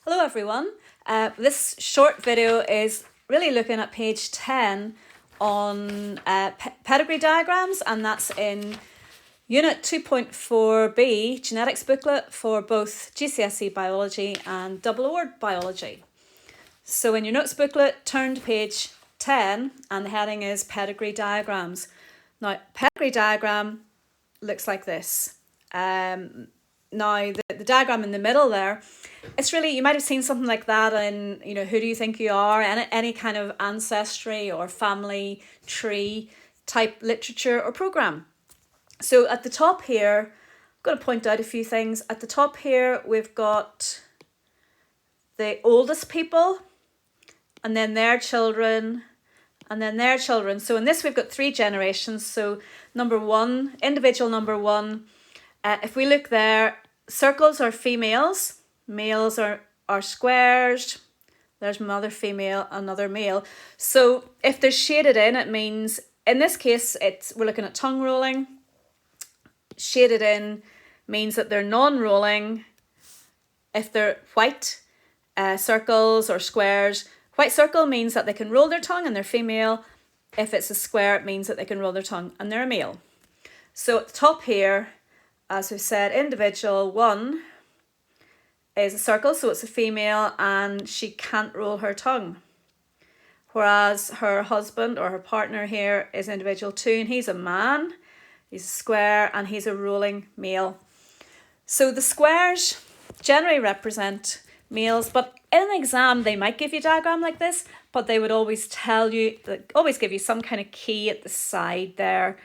Hello everyone. This short video is really looking at page 10 on Pedigree Diagrams, and that's in Unit 2.4b, Genetics booklet for both GCSE Biology and Double Award Biology. So in your notes booklet, turn to page 10 and the heading is Pedigree Diagrams. Now, Pedigree Diagram looks like this. Now, the diagram in the middle there, it's really, you might have seen something like that in, who do you think you are? Any kind of ancestry or family tree type literature or program. So at the top here, I'm going to point out a few things. At the top here, we've got the oldest people, and then their children, and then their children. So in this, we've got 3 generations. So number 1, individual number 1, if we look there, circles are females, males are squares, there's mother, female, another male. So if they're shaded in, it means, in this case, we're looking at tongue rolling. Shaded in means that they're non-rolling. If they're white circles or squares, white circle means that they can roll their tongue and they're female. If it's a square, it means that they can roll their tongue and they're a male. So at the top here, as we've said, individual 1 is a circle, so it's a female and she can't roll her tongue. Whereas her husband or her partner here is individual 2 and he's a man, he's a square and he's a rolling male. So the squares generally represent males, but in an exam they might give you a diagram like this, but they would always tell you, always give you some kind of key at the side there.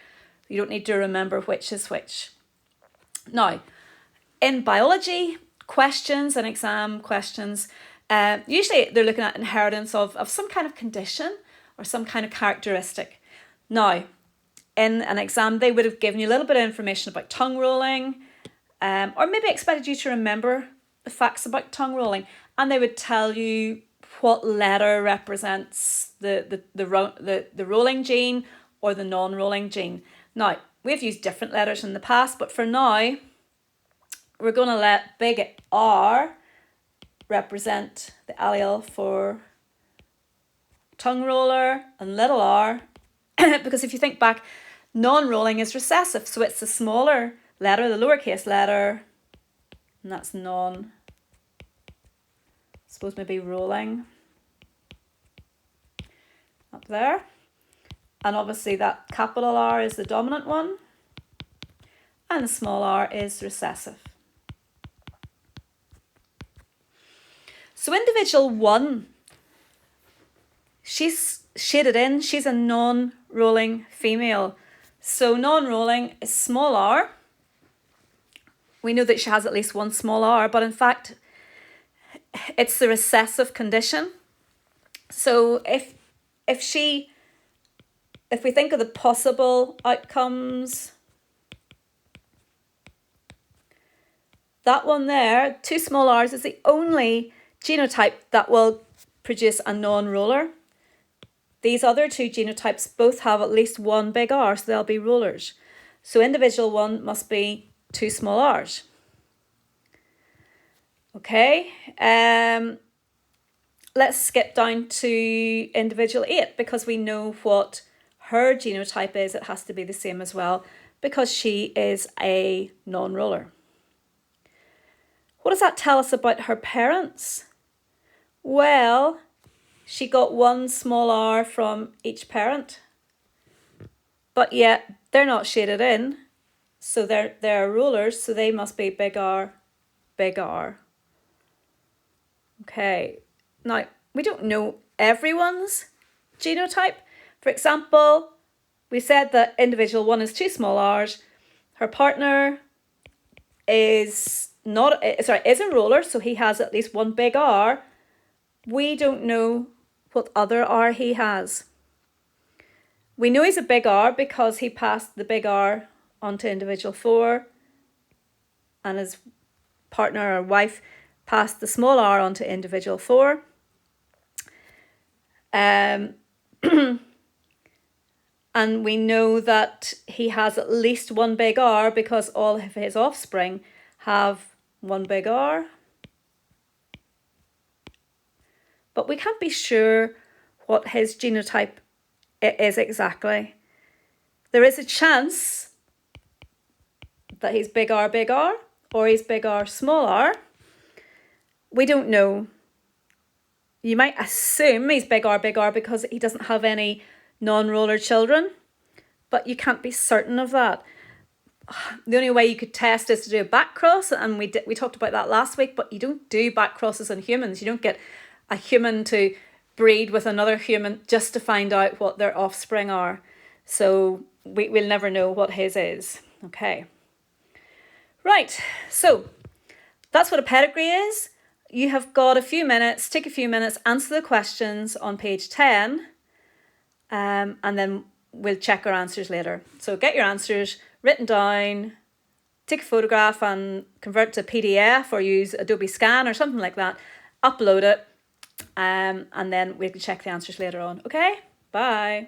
You don't need to remember which is which. Now, in biology questions and exam questions, usually they're looking at inheritance of some kind of condition or some kind of characteristic. Now, in an exam, they would have given you a little bit of information about tongue rolling, or maybe expected you to remember the facts about tongue rolling, and they would tell you what letter represents the rolling gene or the non-rolling gene. Now, we've used different letters in the past, but for now, we're going to let big R represent the allele for tongue roller and little r, because if you think back, non-rolling is recessive, so it's the smaller letter, the lowercase letter, and that's non, I suppose maybe rolling, up there. And obviously that capital R is the dominant one, and the small r is recessive. So individual 1, she's shaded in, she's a non-rolling female. So non-rolling is small r. We know that she has at least one small r, but in fact, it's the recessive condition. So if we think of the possible outcomes, that one there, 2 small r's, is the only genotype that will produce a non-roller. These other 2 genotypes both have at least 1 big R, so they'll be rollers. So individual 1 must be 2 small r's. Okay, let's skip down to individual 8 because we know what her genotype is. It has to be the same as well because she is a non-roller. What does that tell us about her parents? Well, she got 1 small r from each parent, but yet they're not shaded in, so they're rollers, so they must be big R, big R. Okay, now we don't know everyone's genotype. For example, we said that individual 1 is 2 small r's. Her partner is a roller, so he has at least 1 big R. We don't know what other R he has. We know he's a big R because he passed the big R onto individual 4, and his partner or wife passed the small r onto individual 4. And we know that he has at least 1 big R because all of his offspring have 1 big R. but we can't be sure what his genotype is exactly. There is a chance that he's big R, or he's big R, small r. We don't know. You might assume he's big R because he doesn't have any non-roller children, but you can't be certain of that. The only way you could test is to do a back cross, and we talked about that last week, but you don't do back crosses on humans. You don't get a human to breed with another human just to find out what their offspring are. So we'll never know what his is. Okay. Right, so that's what a pedigree is. You have got a few minutes, take a few minutes, answer the questions on page 10, and then we'll check our answers later. So get your answers written down, take a photograph and convert to PDF or use Adobe Scan or something like that, upload it, and then we can check the answers later on. Okay, bye.